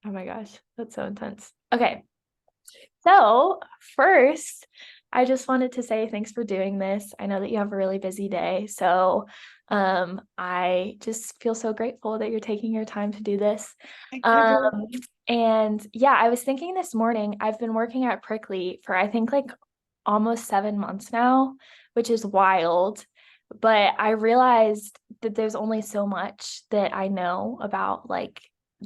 Oh my gosh, that's so intense. Okay. So, first, I just wanted to say thanks for doing this. I know that you have a really busy day. So, I just feel so grateful that you're taking your time to do this. Um, and yeah, I was thinking this morning, I've been working at Prickly for I think like almost 7 months now, which is wild. But I realized that there's only so much that I know about like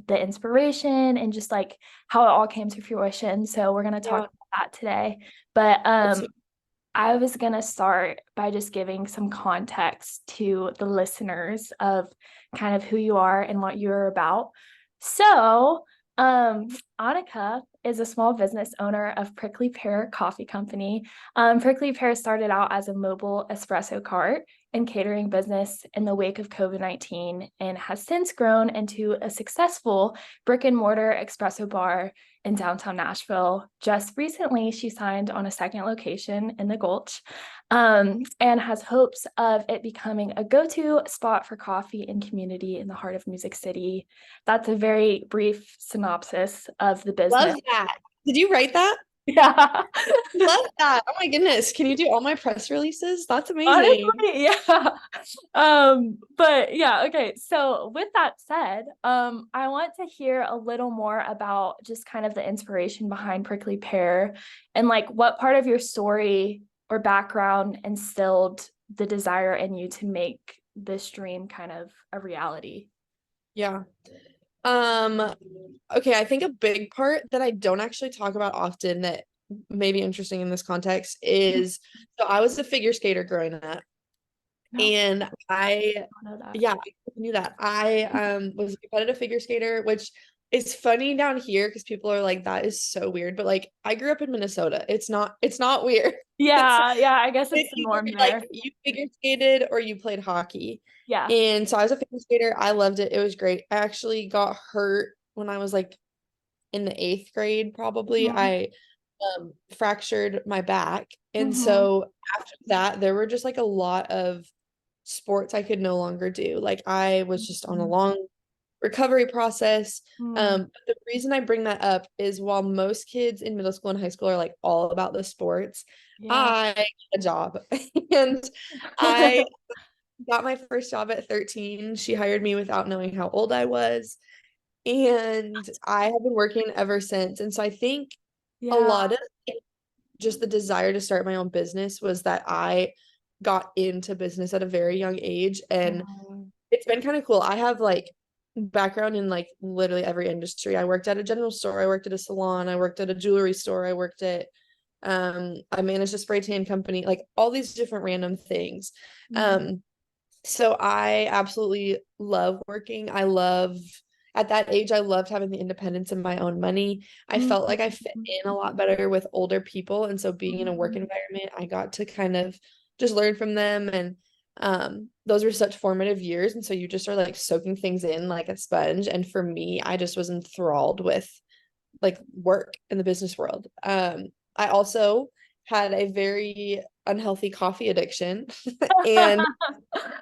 the inspiration and just like how it all came to fruition. So we're gonna talk Yeah. about that today. But That's I was gonna start by just giving some context to the listeners of kind of who you are and what you're about. So, um, Annika is a small business owner of Prickly Pear Coffee Company. Prickly Pear started out as a mobile espresso cart and catering business in the wake of COVID-19 and has since grown into a successful brick and mortar espresso bar in downtown Nashville. Just recently, she signed on a second location in the Gulch, and has hopes of it becoming a go-to spot for coffee and community in the heart of Music City. That's a very brief synopsis of the business. love that. Did you write that? Yeah. Love that. Oh my goodness. Can you do all my press releases? That's amazing. Honestly, yeah. But yeah, okay. So with that said, I want to hear a little more about just kind of the inspiration behind Prickly Pear and like what part of your story or background instilled the desire in you to make this dream kind of a reality. Yeah. Um, okay, I think a big part that I don't actually talk about often that may be interesting in this context is so I was a figure skater growing up. No, And I, I don't know that. yeah, I knew that. I was a competitive figure skater, which is funny down here because people are like, that is so weird. But like I grew up in Minnesota. It's not weird. It's Yeah, yeah, I guess it's it's the either norm like there. you figure skated or you played hockey. Yeah. And so I was a figure skater. I loved it. It was great. I actually got hurt when I was like in the eighth grade, probably. Mhm. I fractured my back. And Mhm. so after that, there were just like a lot of sports I could no longer do. Like I was just on a Mhm. long recovery process. Mhm. But the reason I bring that up is while most kids in middle school and high school are like all about the sports, Yeah. I got a job and I got my first job at 13. She hired me without knowing how old I was. And I have been working ever since. And so I think a Yeah. lot of just the desire to start my own business was that I got into business at a very young age. And Mhm. it's been kind of cool. I have like background in like literally every industry. I worked at a general store, I worked at a salon, I worked at a jewelry store, I worked at I managed a spray tan company, like all these different random things. Mhm. Um so I absolutely love working. I love at that age I loved having the independence of my own money. I felt like I fit Mhm. in a lot better with older people, and so being in a work Mhm. environment, I got to kind of just learn from them. And those were such formative years, and so you just are like soaking things in like a sponge. And for me, I just was enthralled with like work in the business world. I also had a very unhealthy coffee addiction and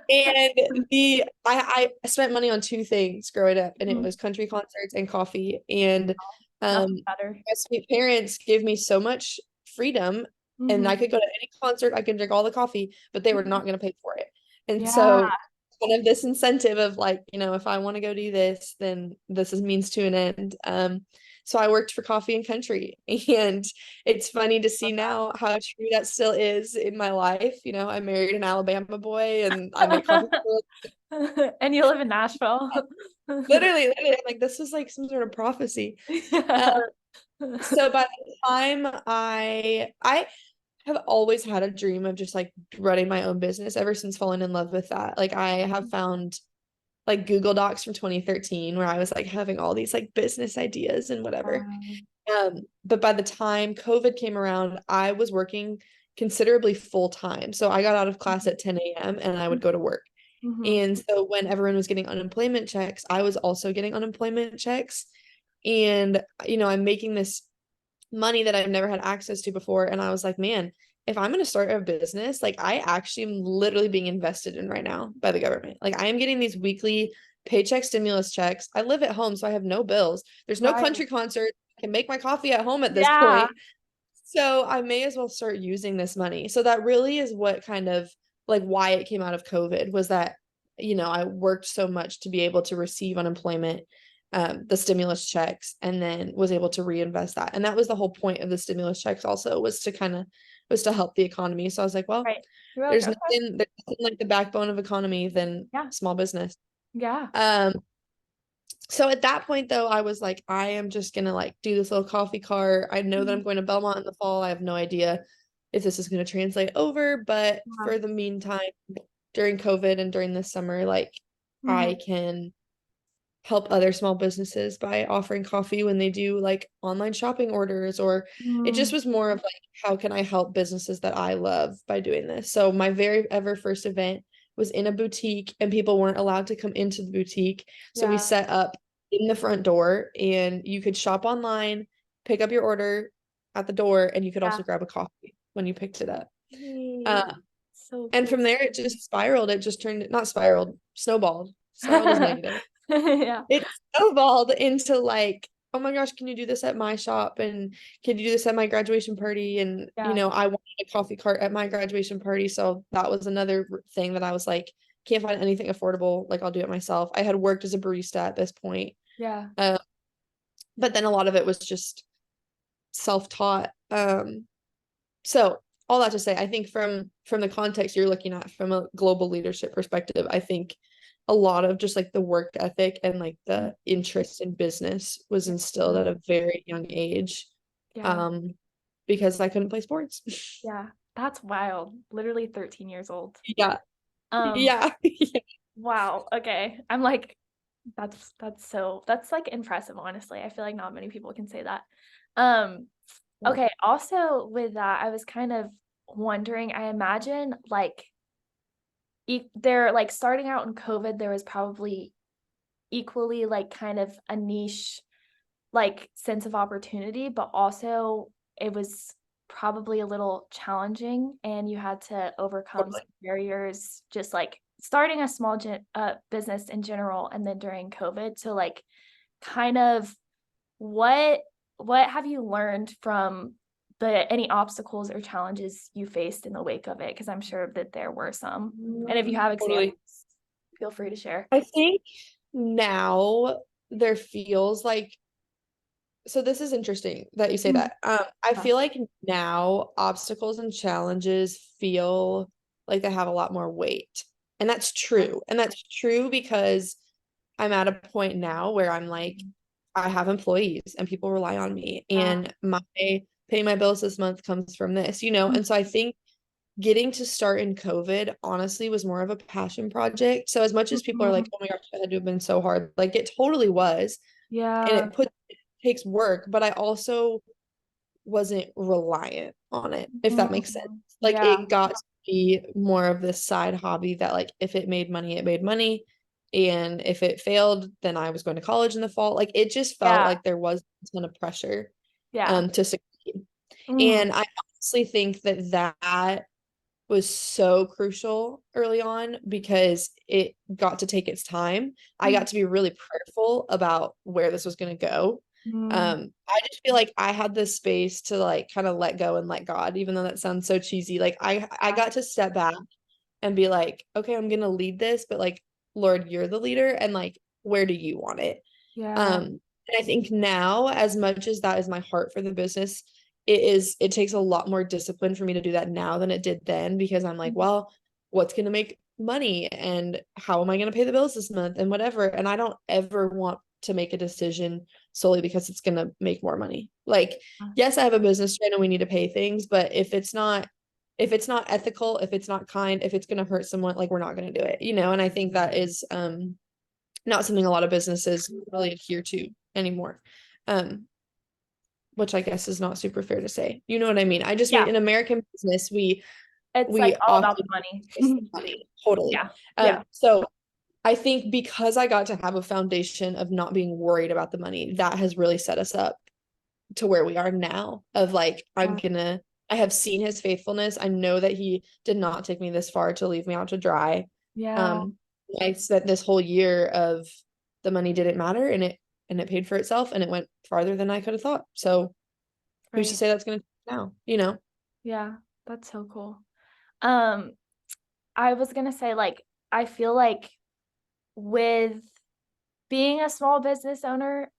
I spent money on two things growing up, and it Mhm. was country concerts and coffee. And Nothing um better. my sweet parents gave me so much freedom, and I Mhm. could go to any concert, I could drink all the coffee, but they were Mhm. not going to pay for it. And Yeah. so kind of this incentive of like, if I want to go do this, then this is means to an end. So I worked for coffee and country, and it's funny to see now how true that still is in my life. I married an Alabama boy and I make coffee for And you live in Nashville. literally, I'm like this was like some sort of prophecy. Uh, Yeah. so by the time I have always had a dream of just like running my own business ever since falling in love with that. Like I have found like Google Docs from 2013 where I was like having all these like business ideas and whatever. But by the time COVID came around, I was working considerably full time. So I got out of class at 10 a.m. and I would go to work. Mhm. And so when everyone was getting unemployment checks, I was also getting unemployment checks. And, I'm making this money that I've never had access to before. And I was like, man, if I'm going to start a business, like I actually am literally being invested in right now by the government. Like I am getting these weekly paycheck stimulus checks. I live at home, so I have no bills. There's no Right. country concert. I can make my coffee at home at this Yeah. point. So I may as well start using this money. So that really is what kind of like why it came out of COVID was that, I worked so much to be able to receive unemployment, the stimulus checks, and then was able to reinvest that. And that was the whole point of the stimulus checks also was to help the economy. So I was like, well, Right. You're like, there's okay. nothing like the backbone of economy than Yeah. small business. Yeah. Um, so at that point though, I was like, I am just gonna like do this little coffee cart. I know that I'm going to Belmont in the fall. I have no idea if this is gonna translate over, but Yeah. for the meantime, during COVID and during this summer, like Mhm. I can help other small businesses by offering coffee when they do like online shopping orders, or it just Mm. was more of like, how can I help businesses that I love by doing this? So my very ever first event was in a boutique and people weren't allowed to come into the boutique. So we Yeah. set up in the front door and you could shop online, pick up your order at the door, and you could Yeah. also grab a coffee when you picked it up. Hey, Uh, so and cool. from there, it just spiraled. It just turned, not spiraled, snowballed. Spiraled is negative. Yeah. It snowballed into like, oh my gosh, can you do this at my shop? And can you do this at my graduation party? And, Yeah. I wanted a coffee cart at my graduation party. So that was another thing that I was like, can't find anything affordable. Like, I'll do it myself. I had worked as a barista at this point. Yeah. Uh, but then a lot of it was just self-taught. So all that to say, I think from the context you're looking at from a global leadership perspective, I think a lot of just like the work ethic and like the interest in business was instilled at a very young age. Yeah. Um, because I couldn't play sports. Yeah. That's wild. Literally 13 years old. Yeah. Um, Yeah. wow. Okay. I'm like, that's like impressive, honestly. I feel like not many people can say that. Um, okay. Also with that, I was kind of wondering, I imagine like they're like starting out in COVID, there was probably equally like kind of a niche like sense of opportunity, but also it was probably a little challenging and you had to overcome Totally. some barriers just like starting a small business in general and then during COVID. So like kind of what what have you learned from the any obstacles or challenges you faced in the wake of it? Because I'm sure that there were some. And if you have Totally. examples, feel free to share. I think now there feels like, so this is interesting that you say Mhm. that. I Yeah. feel like now obstacles and challenges feel like they have a lot more weight. And that's true. And that's true because I'm at a point now where I'm like, I have employees and people rely on me, Yeah. and my paying my bills this month comes from this. And so I think getting to start in COVID honestly was more of a passion project. So as much as people are like, Mhm. oh my gosh, that had to have been so hard, like it totally was. And Yeah. it takes work, but I also wasn't reliant on it, if that makes sense. Mhm. Like Yeah. it got to be more of this side hobby that like if it made money, it made money. And if it failed, then I was going to college in the fall. Like it just felt Yeah. like there was a ton of pressure Yeah. to succeed. Mhm. And I honestly think that was so crucial early on because it got to take its time. I Mhm. got to be really prayerful about where this was going to go. Mhm. I just feel like I had this space to like kind of let go and let God, even though that sounds so cheesy. Like I Yeah. got to step back and be like, okay, I'm gonna lead this, but like, Lord, you're the leader, and like, where do you want it? Yeah. And I think now, as much as that is my heart for the business, it takes a lot more discipline for me to do that now than it did then because I'm like, Mhm. well, what's gonna make money and how am I gonna pay the bills this month and whatever. And I don't ever want to make a decision solely because it's gonna make more money. Like, yes, I have a business trend and we need to pay things, but if it's not ethical, if it's not kind, if it's gonna hurt someone, like we're not gonna do it. And I think that is not something a lot of businesses really adhere to anymore. Um, which I guess is not super fair to say. You know what I mean? I just mean Yeah. in American business, we It's like we all about the often money. focus on money. Totally. Yeah. Yeah. So I think because I got to have a foundation of not being worried about the money, that has really set us up to where we are now of like, I have seen his faithfulness. I know that he did not take me this far to leave me out to dry. Yeah. Um, I spent this whole year of the money didn't matter, and it paid for itself, and it went farther than I could have thought. So who's to Right. say that's gonna now, you know? Yeah, that's so cool. Um, I was gonna say, like, I feel like with being a small business owner,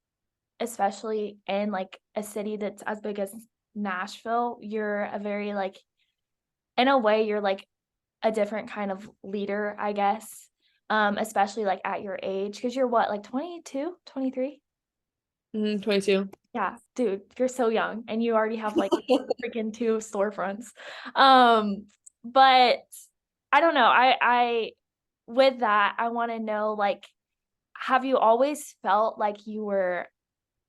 especially in like a city that's as big as Nashville, you're a very like, in a way, you're like a different kind of leader, I guess. Especially like at your age, because you're what, like 22, 23? 22. Yeah, dude, you're so young and you already have like freaking two storefronts. But I don't know. I with that, I want to know, like, have you always felt like you were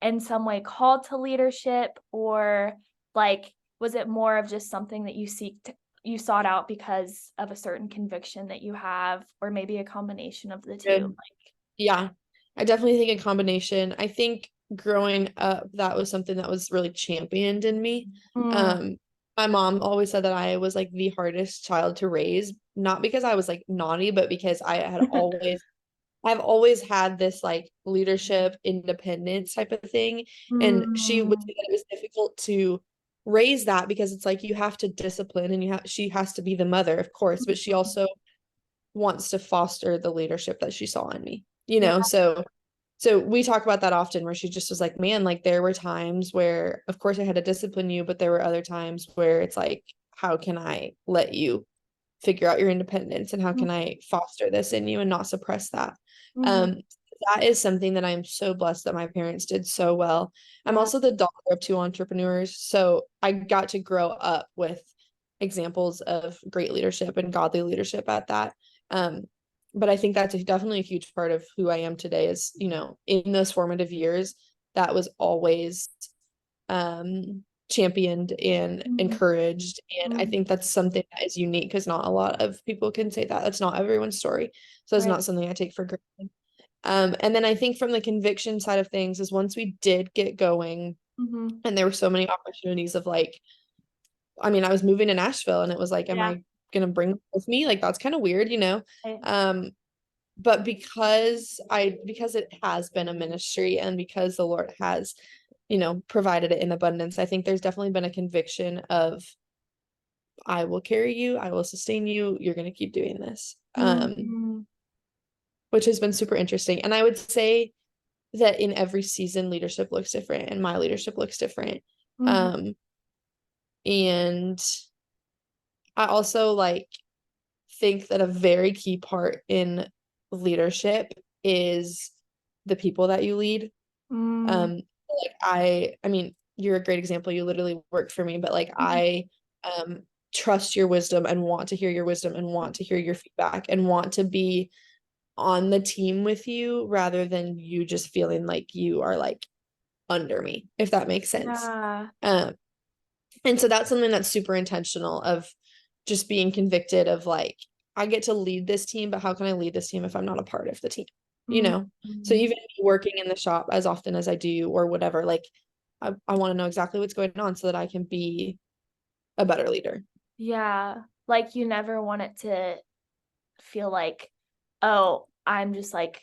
in some way called to leadership, or like was it more of just something that you sought out because of a certain conviction that you have, or maybe a combination of the two? Good. Yeah, I definitely think a combination. I think growing up, that was something that was really championed in me. Mm. Um, my mom always said that I was like the hardest child to raise, not because I was like naughty, but because I've always had this like leadership, independence type of thing. And she would Mm. say that it was difficult to raise that because it's like you have to discipline and she has to be the mother, of course, but she also wants to foster the leadership that she saw in me, you Yeah. know? So we talk about that often where she just was like, man, like there were times where of course I had to discipline you, but there were other times where it's like, how can I let you figure out your independence and how can I foster this in you and not suppress that? Mhm. Um, that is something that I'm so blessed that my parents did so well. I'm Yeah. also the daughter of two entrepreneurs, so I got to grow up with examples of great leadership and godly leadership at that. Um, but I think that's definitely a huge part of who I am today is, in those formative years, that was always championed and Mhm. encouraged. And I Mhm. think that's something that is unique because not a lot of people can say that. That's not everyone's story. So it's Right. not something I take for granted. And then I think from the conviction side of things is once we did get going, Mhm. and there were so many opportunities of like, I mean, I was moving to Nashville and it was like, am Yeah. I gonna bring them with me? Like that's kind of weird, you know? Right. Um, but because it has been a ministry and because the Lord has, provided it in abundance, I think there's definitely been a conviction of I will carry you, I will sustain you, you're gonna keep doing this. Mhm. Which has been super interesting. And I would say that in every season leadership looks different and my leadership looks different. Mhm. Um, and I also like think that a very key part in leadership is the people that you lead. Mm. I mean, you're a great example. You literally work for me, but like Mhm. I trust your wisdom and want to hear your wisdom and want to hear your feedback and want to be on the team with you rather than you just feeling like you are like under me, if that makes sense. Yeah. Um, and so that's something that's super intentional of just being convicted of like, I get to lead this team, but how can I lead this team if I'm not a part of the team? You know? So Mhm. even working in the shop as often as I do or whatever, like I want to know exactly what's going on so that I can be a better leader. Yeah. Like you never want it to feel like, oh, I'm just like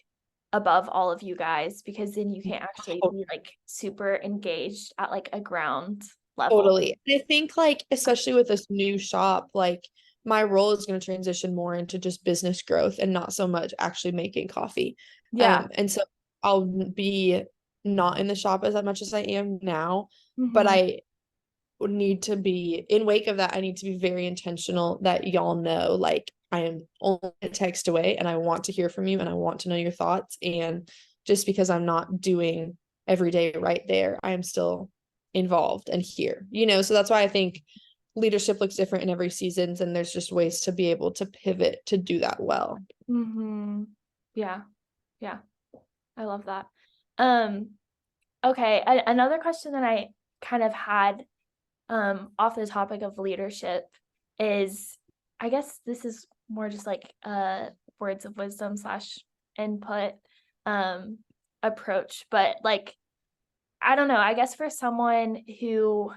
above all of you guys, because then you can't actually be like super engaged at like a ground level. Totally. I think like especially with this new shop, like my role is going to transition more into just business growth and not so much actually making coffee. Yeah. And so I'll be not in the shop as much as I am now, but Mhm. I would need to be in wake of that. I need to be very intentional that y'all know like I am only a text away and I want to hear from you and I want to know your thoughts. And just because I'm not doing every day right there, I am still involved and here, so that's why I think leadership looks different in every seasons and there's just ways to be able to pivot to do that well. Mhm. Yeah. Yeah. I love that. Um, okay, another question that I kind of had off the topic of leadership is, I guess this is more just like words of wisdom slash input um approach, but like I don't know, I guess for someone who,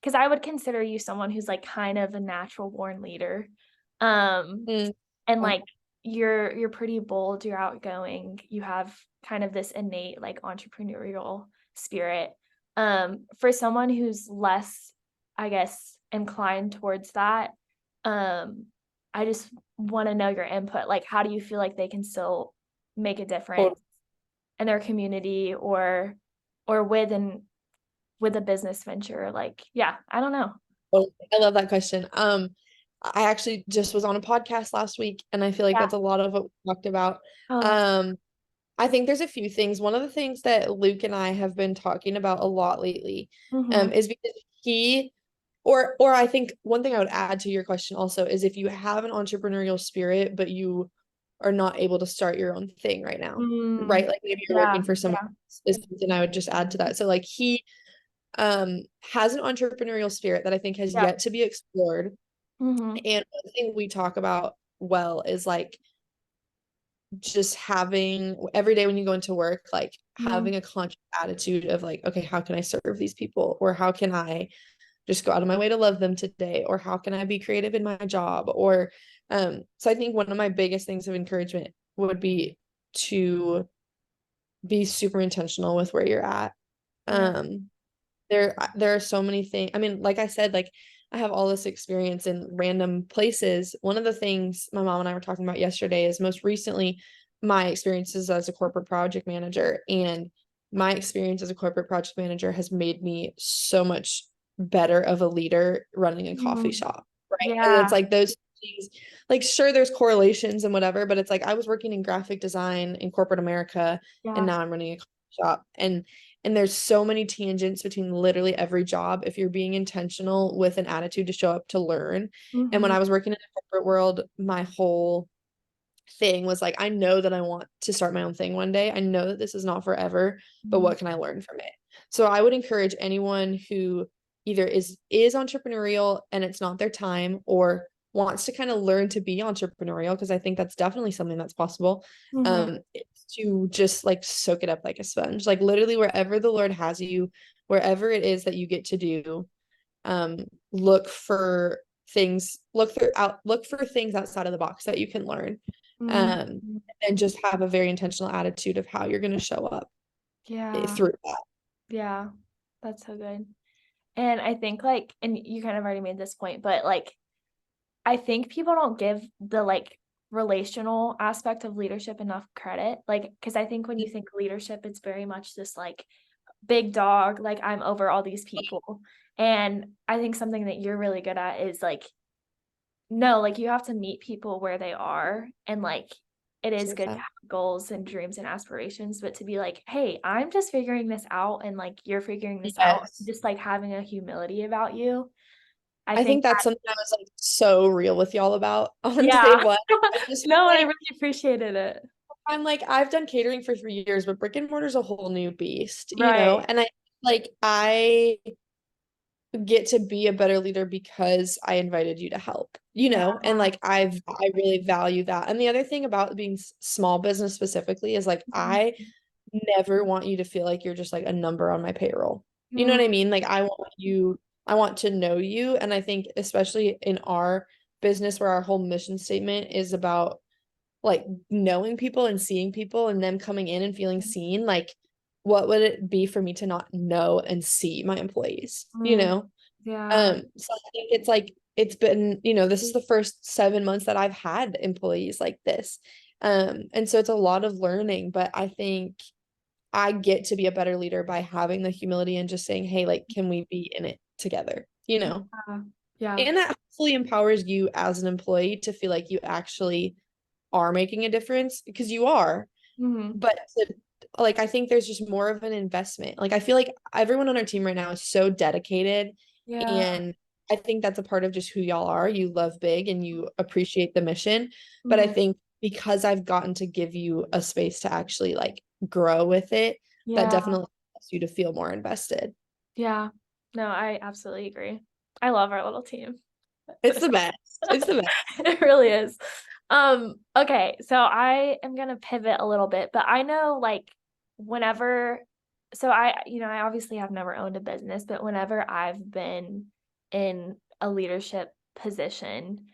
because I would consider you someone who's like kind of a natural born leader. Um Mm, and yeah. like you're pretty bold, you're outgoing, you have kind of this innate like entrepreneurial spirit. For someone who's less, I guess, inclined towards that, um, I just want to know your input. Like, how do you feel like they can still make a difference in their community or with a business venture? Like, yeah, I don't know. Oh, I love that question. I actually just was on a podcast last week, and I feel like Yeah. that's a lot of what we talked about. Oh, that's Um, I think there's a few things. One of the things that Luke and I have been talking about a lot lately, mm-hmm. is because or I think one thing I would add to your question also is if you have an entrepreneurial spirit, but you are not able to start your own thing right now, Mm, right? Like maybe you're yeah, working for someone yeah, else, is something I would just add to that. So like he has an entrepreneurial spirit that I think has yeah. yet to be explored. Mm-hmm. And one thing we talk about well is like just having every day when you go into work, like Mm-hmm. having a conscious attitude of like, okay, how can I serve these people? Or how can I just go out of my way to love them today? Or how can I be creative in my job? Or so I think one of my biggest things of encouragement would be to be super intentional with where you're at. Yeah. Um, there are so many things. I mean, like I said, like I have all this experience in random places. One of the things my mom and I were talking about yesterday is most recently my experiences as a corporate project manager. And my experience as a corporate project manager has made me so much better of a leader running a coffee Mm-hmm. shop, right? And it's Yeah. like those things, like sure, there's correlations and whatever, but it's like I was working in graphic design in corporate America, and Yeah. now I'm running a coffee shop. And there's so many tangents between literally every job if you're being intentional with an attitude to show up to learn. And when Mm-hmm. I was working in the corporate world, my whole thing was like, I know that I want to start my own thing one day. I know that this is not forever, but Mm-hmm. what can I learn from it? So I would encourage anyone who either is entrepreneurial and it's not their time, or wants to kind of learn to be entrepreneurial, because I think that's definitely something that's possible, Mm-hmm. is to just like soak it up like a sponge. Like literally wherever the Lord has you, wherever it is that you get to do, look for look for things outside of the box that you can learn, um Mm-hmm. and just have a very intentional attitude of how you're going to show up Yeah. through that. Yeah. That's so good. And I think like, and you kind of already made this point, but like, I think people don't give the like relational aspect of leadership enough credit. Like, because I think when you think leadership, it's very much this like big dog, like I'm over all these people. And I think something that you're really good at is like, no, like you have to meet people where they are. And like, it is good to 100%. have goals and dreams and aspirations, but to be like, hey, I'm just figuring this out and like you're figuring this out, Yes, just like having a humility about you. I I think think that's something I was like so real with y'all about on day yeah. one. I just No, and I like, really appreciated it. I'm like, I've done catering for 3 years, but brick and mortar is a whole new beast, Right. and I get to be a better leader because I invited you to help, Yeah. and like I really value that. And the other thing about being small business specifically is like I never want you to feel like you're just like a number on my payroll. You know Mm, what I mean? Like I want to know you. And I think especially in our business where our whole mission statement is about like knowing people and seeing people and them coming in and feeling seen, like what would it be for me to not know and see my employees, mm, yeah. So I think it's like it's been, this is the first 7 months that I've had employees like this. And so it's a lot of learning, but I think I get to be a better leader by having the humility and just saying, hey, like, can we be in it together? Yeah. Yeah. And that hopefully empowers you as an employee to feel like you actually are making a difference, because you are. Hmm. But like I think there's just more of an investment. Like I feel like everyone on our team right now is so dedicated, Yeah. and I think that's a part of just who y'all are. You love big and you appreciate the mission. But I Hmm. think because I've gotten to give you a space to actually like grow with it, that Yeah. definitely helps you to feel more invested. Yeah. No, I absolutely agree. I love our little team. It's the best. It's the best. It really is. Okay, so I am gonna pivot a little bit, but I know like whenever, so I obviously have never owned a business, but whenever I've been in a leadership position,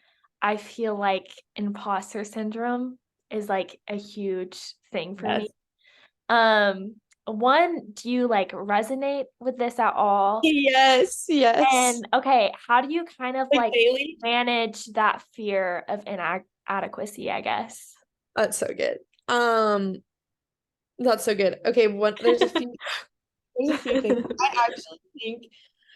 I feel like imposter syndrome is like a huge thing for Yes. me. Um, one, do you like resonate with this at all? Yes, yes. And okay, how do you kind of Like like daily. manage that fear of inadequacy, I guess? That's so good. Um, that's so good. Okay, there's a few things. I actually think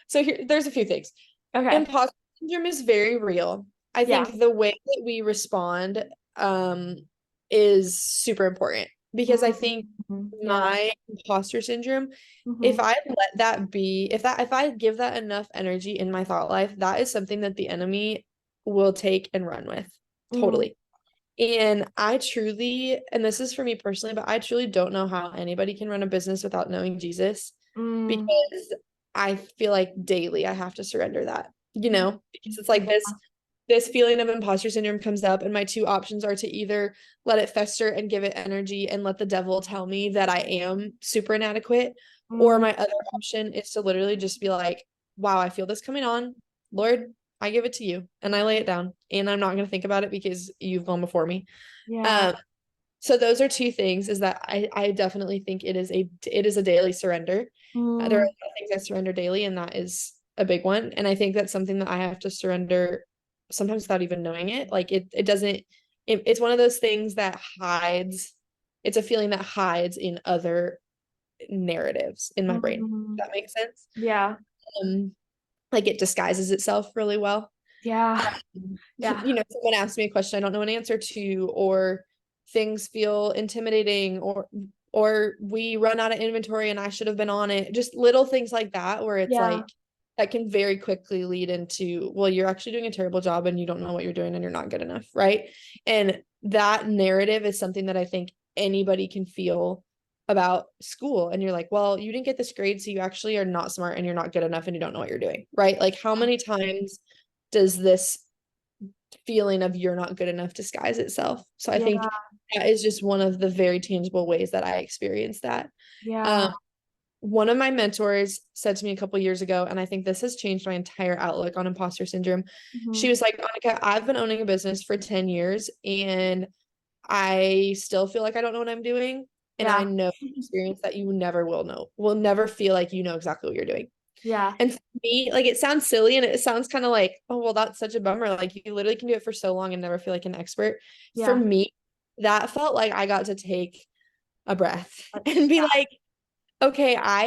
so here there's a few things. Okay. Imposter syndrome is very real. I Yeah. think the way that we respond is super important because I think Yeah. my imposter syndrome, if Mhm. I let that be, if I give that enough energy in my thought life, that is something that the enemy will take and run with. Mm. Totally. And I truly, and this is for me personally, but I truly don't know how anybody can run a business without knowing Jesus Mm. because I feel like daily I have to surrender that, because it's like Yeah. this feeling of imposter syndrome comes up, and my two options are to either let it fester and give it energy and let the devil tell me that I am super inadequate, or Mm. my other option is to literally just be like, wow, I feel this coming on. Lord, I give it to you and I lay it down and I'm not going to think about it because you've gone before me. Yeah. Um, so those are two things is that I definitely think it is a daily surrender. There are a Mm. lot of things I surrender daily, and that is a big one. And I think that's something that I have to surrender sometimes without even knowing it. Like it doesn't it's one of those things that hides, it's a feeling that hides in other narratives in my brain. Does Mm. that makes sense? Yeah. Um, like it disguises itself really well. Yeah. Yeah. Someone asks me a question I don't know an answer to, or things feel intimidating, or we run out of inventory and I should have been on it. Just little things like that where it's Yeah. like that can very quickly lead into, well, you're actually doing a terrible job and you don't know what you're doing and you're not good enough, right? And that narrative is something that I think anybody can feel about school. And you're like, well, you didn't get this grade, so you actually are not smart and you're not good enough and you don't know what you're doing, right? Like how many times does this feeling of you're not good enough disguise itself? So I Yeah. think that is just one of the very tangible ways that I experienced that. Yeah. Um, one of my mentors said to me a couple years ago, and I think this has changed my entire outlook on imposter syndrome. She Mhm. was like, Annika, I've been owning a business for 10 years and I still feel like I don't know what I'm doing. And I Yeah. know from experience that you never will never feel like you know exactly what you're doing. Yeah. And for me, like it sounds silly and it sounds kind of like, oh, well, that's such a bummer. Like you literally can do it for so long and never feel like an expert. For Yeah. me, that felt like I got to take a breath Uh, and be like, okay, I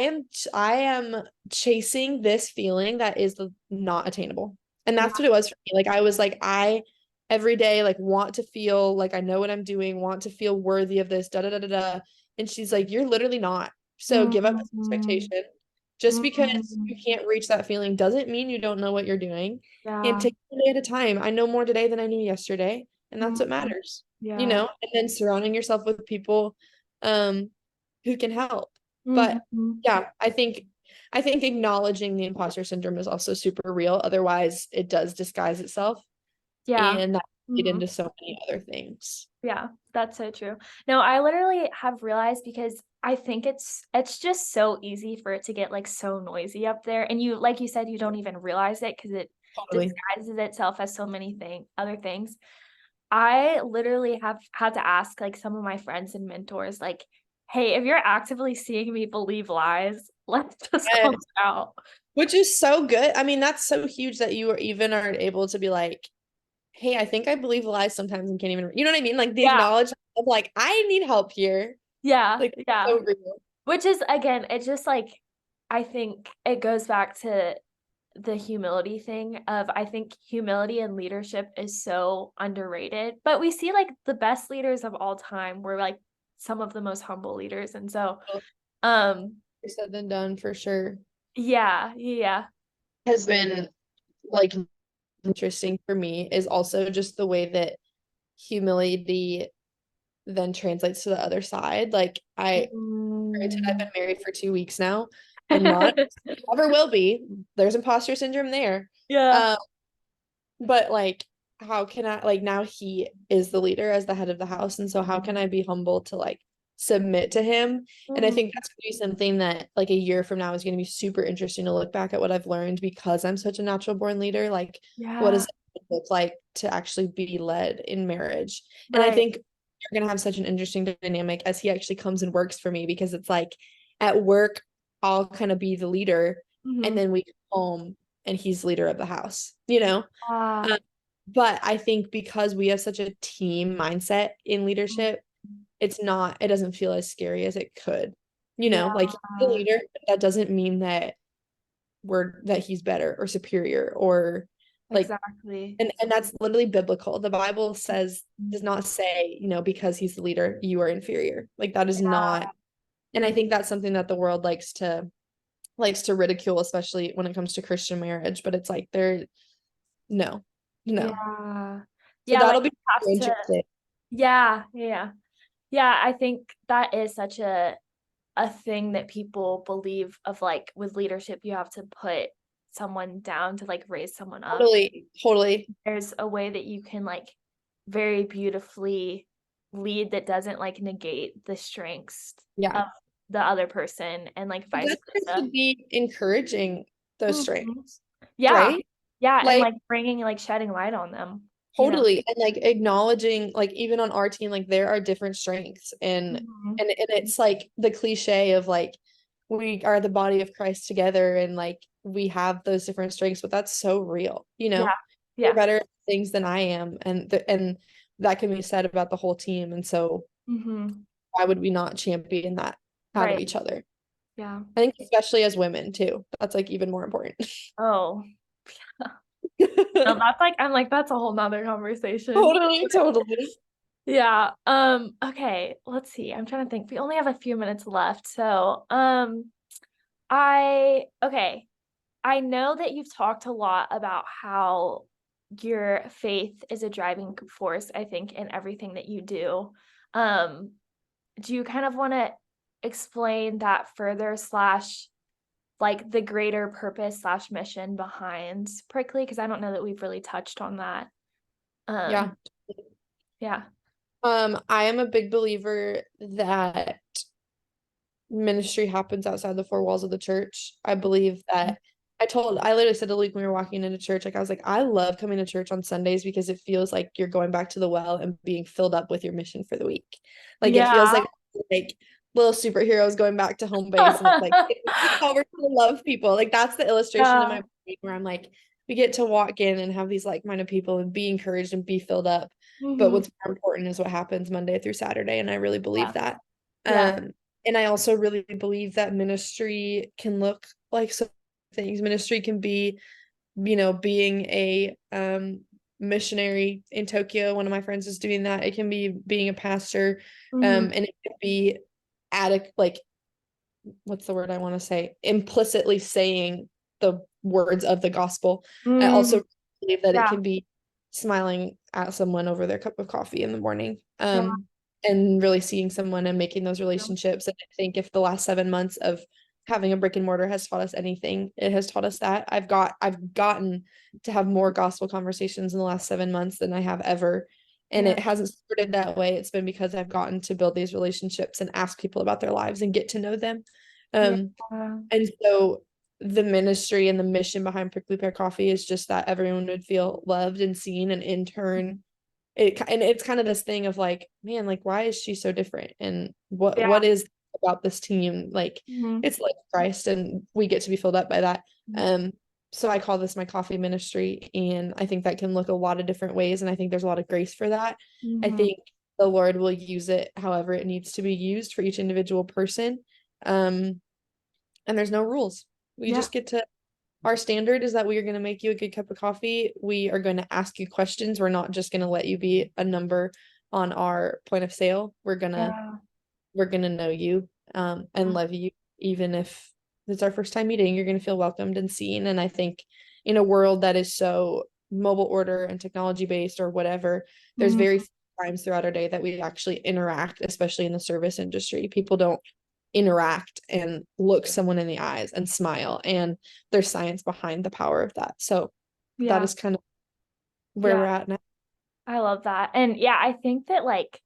am chasing this feeling that is not attainable. And Yeah. that's what it was for me. Like I was like, I every day like want to feel like I know what I'm doing, want to feel worthy of this, da da da da da. And she's like, you're literally not. So give up this Mhm. expectation. Just because you Mhm. can't reach that feeling doesn't mean you don't know what you're doing. And Yeah. take it a day at a time. I know more today than I knew yesterday, and that's what Mhm. matters. Yeah. And then surrounding yourself with people um who can help. But Mhm. yeah, I think acknowledging the imposter syndrome is also super real. Otherwise, it does disguise itself, Yeah. and that lead Mhm. into so many other things. Yeah, that's so true. No, I literally have realized because I think it's just so easy for it to get like so noisy up there. And you, like you said, you don't even realize it because it Totally. disguises itself as so many other things. I literally have had to ask like some of my friends and mentors, like, hey, if you're actively seeing me believe lies, let's just Yes. call it out. Which is so good. I mean, that's so huge that you are able to be like, hey, I think I believe lies sometimes and can't even, you know what I mean? Like the Yeah, acknowledgement of like, I need help here. yeah, Like yeah. so real. Which is again, it's just like I think it goes back to the humility thing of I think humility and leadership is so underrated. But we see like the best leaders of all time were like some of the most humble leaders. And so um Said than done for sure. yeah, yeah. Has been like interesting for me is also just the way that humility then translates to the other side. Like granted, I've been Mm. married for 2 weeks now. I'm not, never will be. There's imposter syndrome there. Yeah. Um, but like, how can I like now he is the leader as the head of the house, and so how can I be humble to like submit to him? And I Mhm. think that's gonna be something that like a year from now is gonna be super interesting to look back at what I've learned because I'm such a natural born leader. Like, what Yeah. does it would look like to actually be led in marriage. And I Right. think you're gonna have such an interesting dynamic as he actually comes and works for me, because it's like at work I'll kind of be the leader, and Mhm. then we come home and he's leader of the house, you know? Ah, Um, but I think because we have such a team mindset in leadership, it doesn't feel as scary as it could. You yeah, know, like he's the leader, but that doesn't mean that he's better or superior or like, exactly. and that's literally biblical. The Bible does not say, because he's the leader, you are inferior. Like that is not, and I think that's something that the world likes to ridicule, especially when it comes to Christian marriage. But it's like no, no. Yeah. So Yeah, like that'll be you have to, interesting. yeah, yeah. Yeah, I think that is such a thing that people believe of, like, with leadership, you have to put someone down to, like, raise someone up. Totally, totally. There's a way that you can, like, very beautifully lead that doesn't, like, negate the strengths Yeah. of the other person and, like, I vice guess it versa. should be encouraging those Mhm. strengths, Yeah. right? Yeah, and, Like like, bringing like, shedding light on them, you know? totally. And like acknowledging, like even on our team, like there are different strengths, and Mhm. it's like the cliche of like we are the body of Christ together, and like we have those different strengths, but that's so real, Yeah. You're Yeah. better at things than I am, and that can be said about the whole team. And so Mhm. why would we not champion that out of Right. each other? Yeah. I think especially as women too. That's like even more important. Oh. No, that's like I'm like, that's a whole nother conversation. Totally, totally. Yeah. Okay, let's see. I'm trying to think. We only have a few minutes left. So, okay. I know that you've talked a lot about how your faith is a driving force, I think, in everything that you do. Um, do you kind of want to explain that further slash like the greater purpose slash mission behind Prickly? Because I don't know that we've really touched on that. Yeah. Yeah. I am a big believer that ministry happens outside the four walls of the church. I believe that I literally said to Luke when we were walking into church, like I was like, I love coming to church on Sundays because it feels like you're going back to the well and being filled up with your mission for the week. Like it feels Yeah. like little superheroes going back to home base, and it's how we're gonna love people. Like that's the illustration in Yeah. my brain where I'm like, we get to walk in and have these like-minded people and be encouraged and be filled up. But Mhm. what's more important is what happens Monday through Saturday, and I really believe Yeah. that. Yeah. Um, and I also really believe that ministry can look like so things. Ministry can be, being a missionary in Tokyo. One of my friends is doing that. It can be being a pastor, Mhm. and it can be like what's the word I want to say? Implicitly saying the words of the gospel. I Mm. also believe that it Yeah. can be smiling at someone over their cup of coffee in the morning. Yeah. And really seeing someone and making those relationships. And I think if the last 7 months of having a brick and mortar has taught us anything, it has taught us that. I've gotten to have more gospel conversations in the last 7 months than I have ever. And Yeah. it hasn't started that way. It's been because I've gotten to build these relationships and ask people about their lives and get to know them. Yeah. And so the ministry and the mission behind Prickly Pear Coffee is just that everyone would feel loved and seen, and in turn it's kind of this thing of like, man, like why is she so different, and what Yeah. is about this team, like Mhm. it's like Christ, and we get to be filled up by that. Mhm. um so I call this my coffee ministry, and I think that can look a lot of different ways, and I think there's a lot of grace for that. I Mhm. think the Lord will use it however it needs to be used for each individual person. um and there's no rules. We Yeah. just get to, our standard is that we are going to make you a good cup of coffee. We are going to ask you questions. We're not just going to let you be a number on our point of sale. Yeah. We're going to know you, and love you, even if it's our first time meeting. You're going to feel welcomed and seen. And I think in a world that is so mobile order and technology based or whatever, there's Mhm. very few times throughout our day that we actually interact, especially in the service industry. People don't interact and look someone in the eyes and smile, and there's science behind the power of that. So that Yeah. is kind of where Yeah. we're at now. I love that. And yeah, I think that like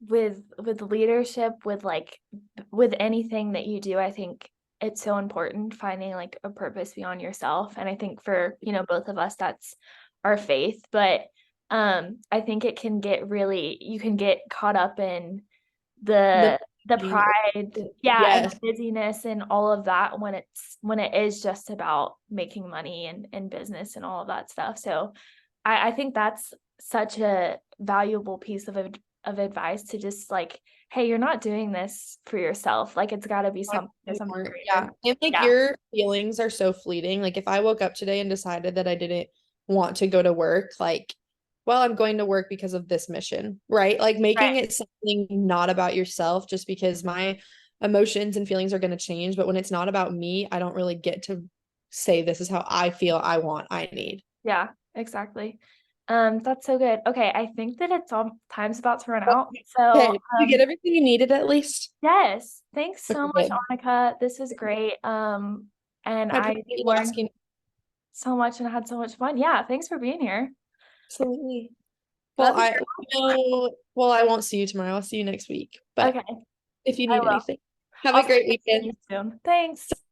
with leadership, with like with anything that you do, I think it's so important finding like a purpose beyond yourself. And I think for, both of us, that's our faith, but I think it can get really, you can get caught up in The the pride, yeah, and yes. the busyness and all of that when it is just about making money and business and all of that stuff. So I think that's such a valuable piece of advice to just like, hey, you're not doing this for yourself. Like it's got to be something Yeah. greater. And like Yeah, your feelings are so fleeting. Like if I woke up today and decided that I didn't want to go to work, like, well, I'm going to work because of this mission, right? Like making right. it something not about yourself just because my emotions and feelings are going to change. But when it's not about me, I don't really get to say this is how I feel, I want, I need. Yeah, exactly. That's so good. Okay, I think that it's all time's about to run out. Okay. So, Did you get everything you needed at least? yes, thanks so Okay, much, good. Annika. This was great. And I I appreciate you learned asking. so much and had so much fun. Yeah, thanks for being here. Absolutely. Well, Love you. well, I won't see you tomorrow. I'll see you next week. But Okay, if you I need will. anything, have I'll a see great weekend. you soon. Thanks.